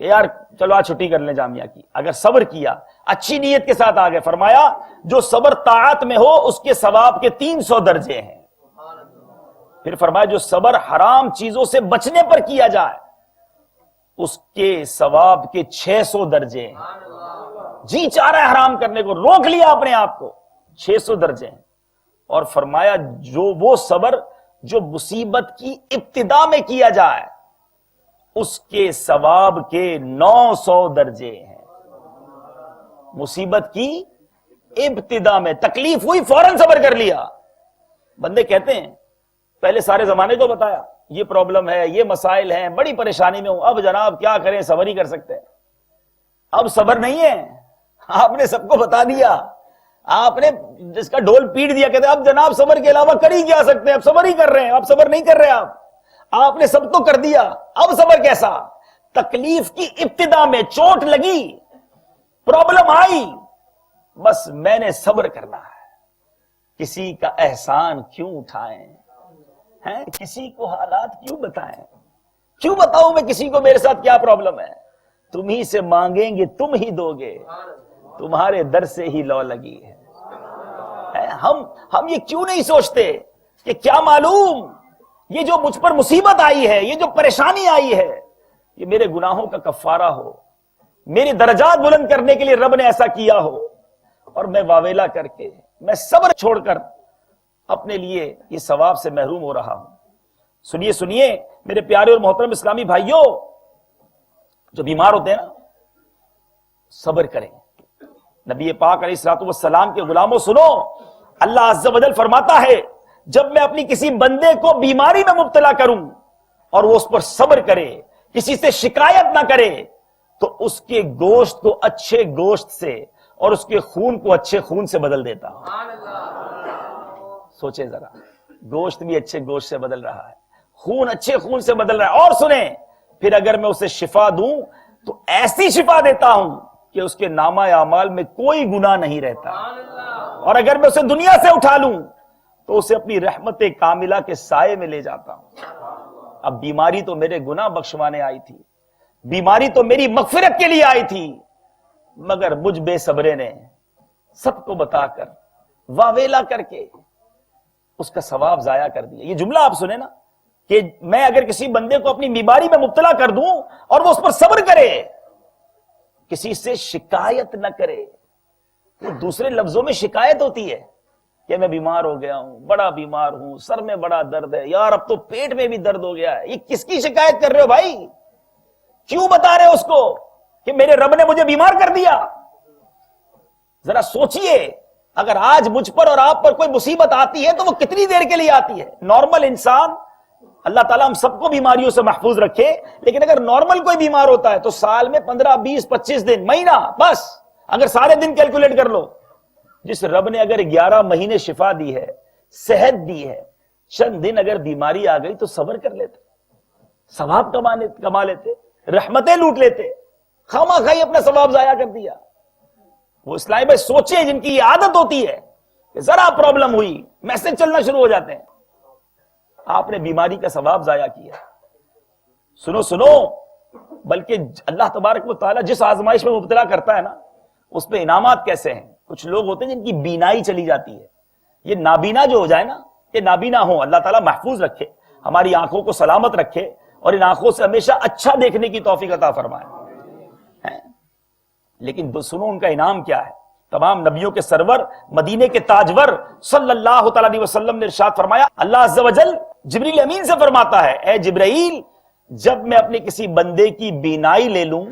S2: کہ یار چلو آج چھٹی کر لیں جامعہ کی، اگر صبر کیا اچھی نیت کے ساتھ آگے، فرمایا جو صبر طاعت میں ہو اس کے ثواب کے 300 درجے ہیں۔ پھر فرمایا جو صبر حرام چیزوں سے بچنے پر کیا جائے اس کے ثواب کے 600 درجے ہیں۔ جی چاہ رہا ہے حرام کرنے کو، روک لیا اپنے آپ کو، 600 درجے ہیں۔ اور فرمایا جو وہ صبر جو مصیبت کی ابتدا میں کیا جائے اس کے ثواب کے 900 درجے ہیں۔ مصیبت کی ابتدا میں تکلیف ہوئی فوراً صبر کر لیا۔ بندے کہتے ہیں پہلے سارے زمانے کو بتایا یہ پرابلم ہے، یہ مسائل ہیں، بڑی پریشانی میں ہوں، اب جناب کیا کریں، صبر ہی کر سکتے ہیں۔ اب صبر نہیں ہے، آپ نے سب کو بتا دیا، آپ نے جس کا ڈھول پیٹ دیا، کہتے اب جناب صبر کے علاوہ کر ہی کیا سکتے ہیں، اب صبر ہی کر رہے ہیں، اب صبر نہیں کر رہے آپ نے سب تو کر دیا، اب صبر کیسا؟ تکلیف کی ابتدا میں چوٹ لگی، پرابلم آئی، بس میں نے صبر کرنا ہے۔ کسی کا احسان کیوں اٹھائیں ہیں؟ کسی کو حالات کیوں بتائیں؟ کیوں بتاؤں میں کسی کو میرے ساتھ کیا پرابلم ہے؟ تم ہی سے مانگیں گے تم ہی دو گے، تمہارے در سے ہی لو لگی ہے۔ ہم یہ کیوں نہیں سوچتے کہ کیا معلوم یہ جو مجھ پر مصیبت آئی ہے، یہ جو پریشانی آئی ہے، یہ میرے گناہوں کا کفارہ ہو، میری درجات بلند کرنے کے لیے رب نے ایسا کیا ہو، اور میں واویلا کر کے، میں صبر چھوڑ کر اپنے لیے یہ ثواب سے محروم ہو رہا ہوں۔ سنیے سنیے میرے پیارے اور محترم اسلامی بھائیوں، جو بیمار ہوتے ہیں نا، صبر کریں۔ نبی پاک علیہ الصلوۃ والسلام کے غلاموں سنو، اللہ عز و جل فرماتا ہے جب میں اپنی کسی بندے کو بیماری میں مبتلا کروں اور وہ اس پر صبر کرے، کسی سے شکایت نہ کرے، تو اس کے گوشت کو اچھے گوشت سے اور اس کے خون کو اچھے خون سے بدل دیتا ہوں۔ سوچیں ذرا، گوشت بھی اچھے گوشت سے بدل رہا ہے، خون اچھے خون سے بدل رہا ہے، اور سنیں پھر اگر میں اسے شفا دوں تو ایسی شفا دیتا ہوں کہ اس کے نامہ اعمال میں کوئی گناہ نہیں رہتا، اور اگر میں اسے دنیا سے اٹھا لوں تو اسے اپنی رحمت کاملہ کے سائے میں لے جاتا ہوں۔ اب بیماری تو میرے گناہ بخشوانے آئی تھی، بیماری تو میری مغفرت کے لیے آئی تھی، مگر مجھ بے صبرے نے سب کو بتا کر، واویلا کر کے اس کا ثواب ضائع کر دیا۔ یہ جملہ آپ سنیں نا کہ میں اگر کسی بندے کو اپنی بیماری میں مبتلا کر دوں اور وہ اس پر صبر کرے، کسی سے شکایت نہ کرے، وہ دوسرے لفظوں میں شکایت ہوتی ہے کہ میں بیمار ہو گیا ہوں، بڑا بیمار ہوں، سر میں بڑا درد ہے، یار اب تو پیٹ میں بھی درد ہو گیا ہے۔ یہ کس کی شکایت کر رہے ہو بھائی؟ کیوں بتا رہے ہو اس کو کہ میرے رب نے مجھے بیمار کر دیا؟ ذرا سوچئے، اگر آج مجھ پر اور آپ پر کوئی مصیبت آتی ہے تو وہ کتنی دیر کے لیے آتی ہے؟ نارمل انسان، اللہ تعالیٰ ہم سب کو بیماریوں سے محفوظ رکھے، لیکن اگر نارمل کوئی بیمار ہوتا ہے تو سال میں 15 20 25 دن، مہینہ، بس اگر سارے دن کیلکولیٹ کر لو۔ جس رب نے اگر 11 مہینے شفا دی ہے، صحت دی ہے، چند دن اگر بیماری آ گئی تو صبر کر لیتے، ثواب کما لیتے، رحمتیں لوٹ لیتے، خواہ خواہی اپنا ثواب ضائع کر دیا۔ وہ اسلامی بھائی سوچیں جن کی یہ عادت ہوتی ہے کہ ذرا پرابلم ہوئی میسج چلنا شروع ہو جاتے ہیں، آپ نے بیماری کا ثواب ضائع کیا۔ سنو سنو، بلکہ اللہ تبارک و تعالیٰ جس آزمائش میں مبتلا کرتا ہے نا، اس پہ انعامات کیسے ہیں۔ کچھ لوگ ہوتے ہیں جن کی بینائی چلی جاتی ہے، یہ نابینا جو ہو جائے نا، یہ نابینا ہو، اللہ تعالیٰ محفوظ رکھے، ہماری آنکھوں کو سلامت رکھے اور ان آنکھوں سے ہمیشہ اچھا دیکھنے کی توفیق عطا فرمائے۔ لیکن سنو ان کا انعام کیا ہے۔ تمام نبیوں کے سرور، مدینے کے تاجور صلی اللہ تعالی علیہ وسلم نے ارشاد فرمایا، اللہ عز و جل جبریل امین سے فرماتا ہے، اے جبرائیل، جب میں اپنے کسی بندے کی بینائی لے لوں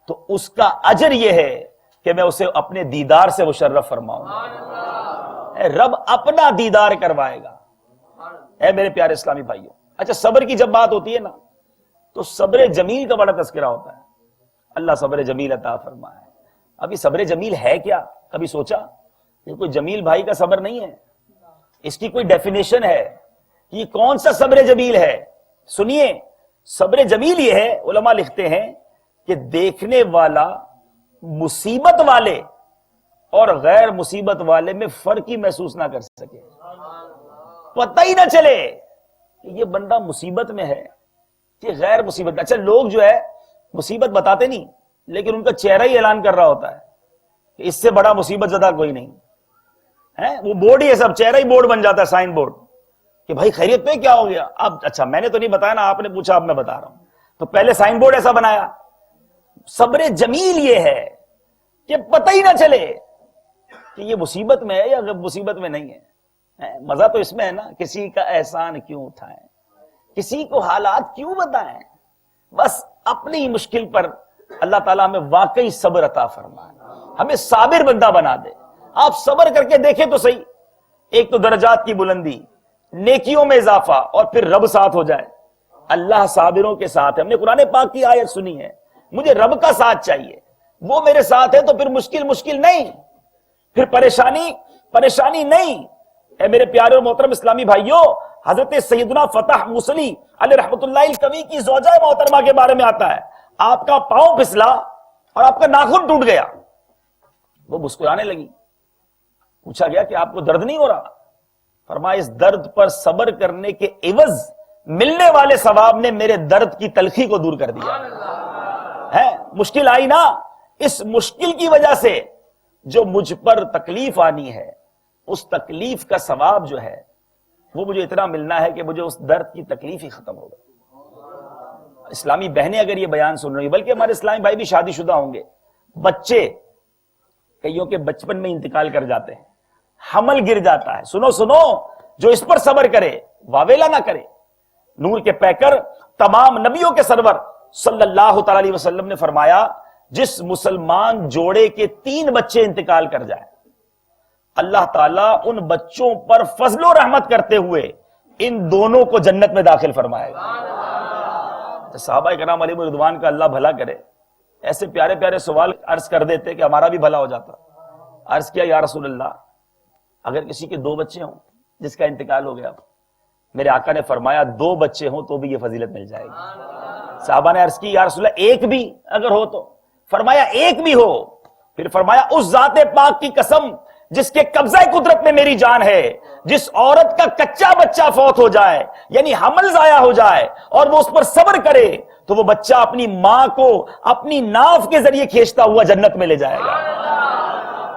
S2: تو اس کا اجر یہ ہے کہ میں اسے اپنے دیدار سے مشرف فرماؤں۔ رب اپنا دیدار کروائے گا۔ اے میرے پیارے اسلامی بھائیوں، اچھا صبر کی جب بات ہوتی ہے نا تو صبر جمیل کا بڑا تذکرہ ہوتا ہے۔ اللہ صبر جمیل عطا فرمائے۔ ابھی صبر جمیل ہے کیا؟ کبھی سوچا؟ یہ کوئی جمیل بھائی کا صبر نہیں ہے، اس کی کوئی ڈیفینیشن ہے، یہ کون سا صبر جمیل ہے؟ سنیے، صبر جمیل یہ ہے، علماء لکھتے ہیں کہ دیکھنے والا مصیبت والے اور غیر مصیبت والے میں فرق ہی محسوس نہ کر سکے، پتہ ہی نہ چلے کہ یہ بندہ مصیبت میں ہے کہ غیر مصیبت میں۔ اچھا لوگ جو ہے مصیبت بتاتے نہیں، لیکن ان کا چہرہ ہی اعلان کر رہا ہوتا ہے کہ اس سے بڑا مصیبت زدہ کوئی نہیں ہے۔ وہ بورڈ ہی ہے، سب چہرہ ہی بورڈ بن جاتا ہے، سائن بورڈ، کہ بھائی خیریت پہ کیا ہو گیا؟ اب اچھا میں نے تو نہیں بتایا نا، آپ نے پوچھا، اب میں بتا رہا ہوں، تو پہلے سائن بورڈ ایسا بنایا۔ صبر جمیل یہ ہے کہ پتہ ہی نہ چلے کہ یہ مصیبت میں ہے یا مصیبت میں نہیں ہے۔ مزہ تو اس میں ہے نا، کسی کا احسان کیوں اٹھائیں، کسی کو حالات کیوں بتائیں، بس اپنی مشکل پر اللہ تعالیٰ ہمیں واقعی صبر عطا فرمائے، ہمیں صابر بندہ بنا دے۔ آپ صبر کر کے دیکھیں تو صحیح، ایک تو درجات کی بلندی، نیکیوں میں اضافہ، اور پھر رب ساتھ ہو جائے۔ اللہ صابروں کے ساتھ ہے۔ ہم نے قرآن پاک کی آیت سنی ہے، مجھے رب کا ساتھ چاہیے، وہ میرے ساتھ ہے تو پھر مشکل نہیں، پھر پریشانی نہیں۔ اے میرے پیارے اور محترم اسلامی بھائیوں، حضرت سیدنا فتح موصلی علیہ رحمت اللہ الکوی کی زوجہ محترمہ کے بارے میں آتا ہے، آپ کا پاؤں پھسلا اور آپ کا ناخن ٹوٹ گیا، وہ مسکرانے لگی، پوچھا گیا کہ آپ کو درد نہیں ہو رہا؟ فرمایا اس درد پر صبر کرنے کے عوض ملنے والے ثواب نے میرے درد کی تلخی کو دور کر دیا ہے۔ مشکل آئی نا، اس مشکل کی وجہ سے جو مجھ پر تکلیف آنی ہے، اس تکلیف کا ثواب جو ہے وہ مجھے اتنا ملنا ہے کہ مجھے اس درد کی تکلیف ہی ختم ہو گئی۔ اسلامی بہنیں اگر یہ بیان سن رہی ہیں، بلکہ ہمارے اسلامی بھائی بھی شادی شدہ ہوں گے، بچے کئیوں کے بچپن میں انتقال کر جاتے ہیں، حمل گر جاتا ہے، سنو سنو، جو اس پر صبر کرے واویلا نہ کرے۔ نور کے پیکر تمام نبیوں کے سرور صلی اللہ تعالی علیہ وسلم نے فرمایا، جس مسلمان جوڑے کے 3 بچے انتقال کر جائیں، اللہ تعالیٰ ان بچوں پر فضل و رحمت کرتے ہوئے ان دونوں کو جنت میں داخل فرمائے گا۔ صحابہ کرام علیہ رضوان کا اللہ بھلا کرے، ایسے پیارے پیارے سوال عرض کر دیتے کہ ہمارا بھی بھلا ہو جاتا۔ عرض کیا، یا رسول اللہ، اگر کسی کے 2 بچے ہوں جس کا انتقال ہو گیا، میرے آقا نے فرمایا 2 بچے ہوں تو بھی یہ فضیلت مل جائے گی۔ صحابہ نے عرض کی، یا رسول اللہ ایک بھی اگر ہو تو؟ فرمایا ایک بھی ہو۔ پھر فرمایا اس ذات پاک کی قسم جس کے قبضہ قدرت میں میری جان ہے، جس عورت کا کچا بچہ فوت ہو جائے، یعنی حمل ضائع ہو جائے، اور وہ اس پر صبر کرے تو وہ بچہ اپنی ماں کو اپنی ناف کے ذریعے کھینچتا ہوا جنت میں لے جائے گا۔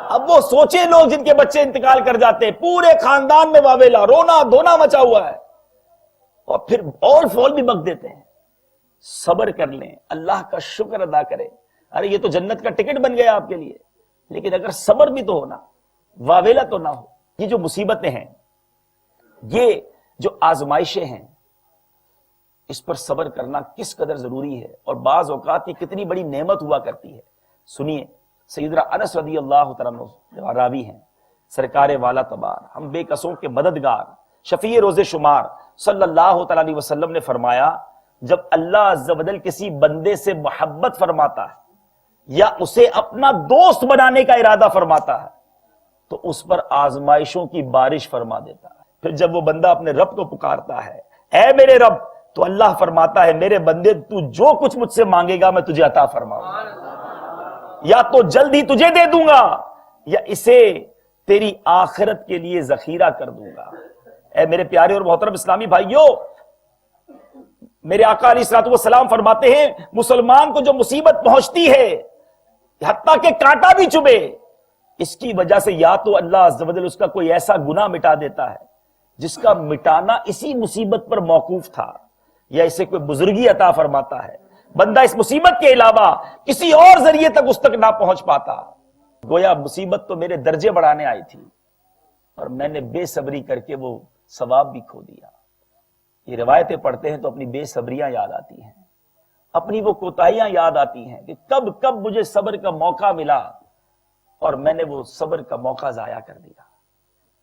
S2: اب وہ سوچے لوگ جن کے بچے انتقال کر جاتے ہیں، پورے خاندان میں واویلا، رونا دھونا مچا ہوا ہے، اور پھر اور فول بھی بک دیتے ہیں۔ صبر کر لیں، اللہ کا شکر ادا کریں، ارے یہ تو جنت کا ٹکٹ بن گیا آپ کے لیے۔ لیکن اگر صبر بھی تو ہونا، واویلا تو نہ ہو۔ یہ جو مصیبتیں ہیں، یہ جو آزمائشیں ہیں، اس پر صبر کرنا کس قدر ضروری ہے، اور بعض اوقات یہ کتنی بڑی نعمت ہوا کرتی ہے۔ سنیے، سیدنا انس رضی اللہ تعالیٰ عنہ راوی ہیں، سرکار والا تبار، ہم بے کسوں کے مددگار، شفیع روز شمار صلی اللہ تعالیٰ علیہ وسلم نے فرمایا، جب اللہ عز و جل کسی بندے سے محبت فرماتا ہے یا اسے اپنا دوست بنانے کا ارادہ فرماتا ہے تو اس پر آزمائشوں کی بارش فرما دیتا ہے۔ پھر جب وہ بندہ اپنے رب کو پکارتا ہے، اے میرے رب، تو اللہ فرماتا ہے، میرے بندے تو جو کچھ مجھ سے مانگے گا میں تجھے عطا فرماؤں گا، یا تو جلد ہی تجھے دے دوں گا یا اسے تیری آخرت کے لیے ذخیرہ کر دوں گا۔ اے میرے پیارے اور محترم اسلامی بھائیوں، میرے آقا علیہ الصلوۃ والسلام فرماتے ہیں، مسلمان کو جو مصیبت پہنچتی ہے، حتیٰ کہ کانٹا بھی چبھے، اس کی وجہ سے یا تو اللہ عز و جل اس کا کوئی ایسا گناہ مٹا دیتا ہے جس کا مٹانا اسی مصیبت پر موقوف تھا، یا اسے کوئی بزرگی عطا فرماتا ہے، بندہ اس مصیبت کے علاوہ کسی اور ذریعے تک اس تک نہ پہنچ پاتا۔ گویا مصیبت تو میرے درجے بڑھانے آئی تھی اور میں نے بے صبری کر کے وہ ثواب بھی کھو دیا۔ یہ روایتیں پڑھتے ہیں تو اپنی بے صبریاں یاد آتی ہیں، اپنی وہ کوتاہیاں یاد آتی ہیں کہ کب مجھے صبر کا موقع ملا اور میں نے وہ صبر کا موقع ضائع کر دیا۔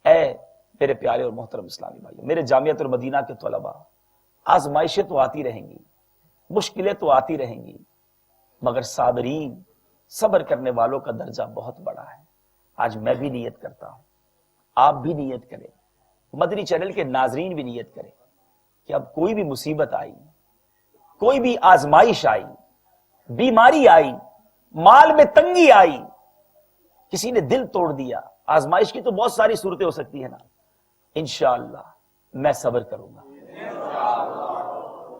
S2: اے میرے پیارے اور محترم اسلامی بھائیوں، میرے جامعۃ المدینہ کے طلباء، آزمائشیں تو آتی رہیں گی، مشکلیں تو آتی رہیں گی، مگر صابرین، صبر کرنے والوں کا درجہ بہت بڑا ہے۔ آج میں بھی نیت کرتا ہوں، آپ بھی نیت کریں، مدنی چینل کے ناظرین بھی نیت کریں کہ اب کوئی بھی مصیبت آئی، کوئی بھی آزمائش آئی، بیماری آئی، مال میں تنگی آئی، کسی نے دل توڑ دیا، آزمائش کی تو بہت ساری صورتیں ہو سکتی ہیں نا، انشاءاللہ میں صبر کروں گا۔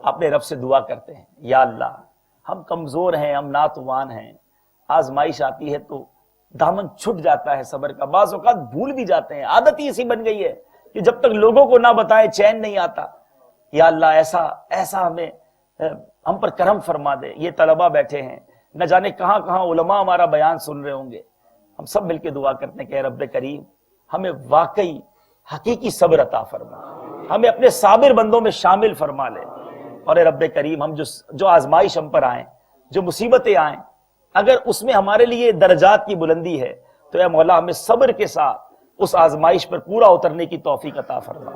S2: اپنے رب سے دعا کرتے ہیں، یا اللہ ہم کمزور ہیں، ہم ناتوان ہیں، آزمائش آتی ہے تو دامن چھٹ جاتا ہے صبر کا، بعض اوقات بھول بھی جاتے ہیں، عادت ہی ایسی بن گئی ہے کہ جب تک لوگوں کو نہ بتائے چین نہیں آتا۔ یا اللہ ایسا ہم پر کرم فرما دے۔ یہ طلبہ بیٹھے ہیں، نہ جانے کہاں کہاں علماء ہمارا بیان سن رہے ہوں گے، ہم سب مل کے دعا کرتے ہیں کہ اے رب کریم ہمیں واقعی حقیقی صبر عطا فرما، ہمیں اپنے صابر بندوں میں شامل فرما لے، اور اے رب کریم ہم جو آزمائش ہم پر آئیں، جو مصیبتیں آئیں، اگر اس میں ہمارے لیے درجات کی بلندی ہے تو اے مولا ہمیں صبر کے ساتھ اس آزمائش پر پورا اترنے کی توفیق عطا فرما،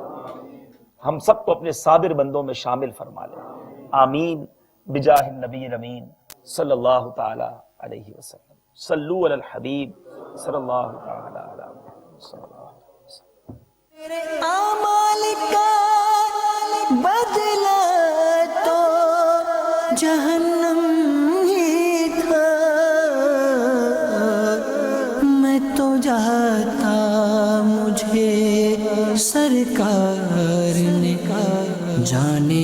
S2: ہم سب کو اپنے صابر بندوں میں شامل فرما لے، آمین بجاہ النبی الامین صلی اللہ تعالی علیہ وسلم۔ صلو علی الحبیب صلی اللہ تعالی علیہ وسلم۔
S1: اعمال کا بدلہ تو جہنم ہی تھا، میں تو جاتا مجھے سرکار نے جانے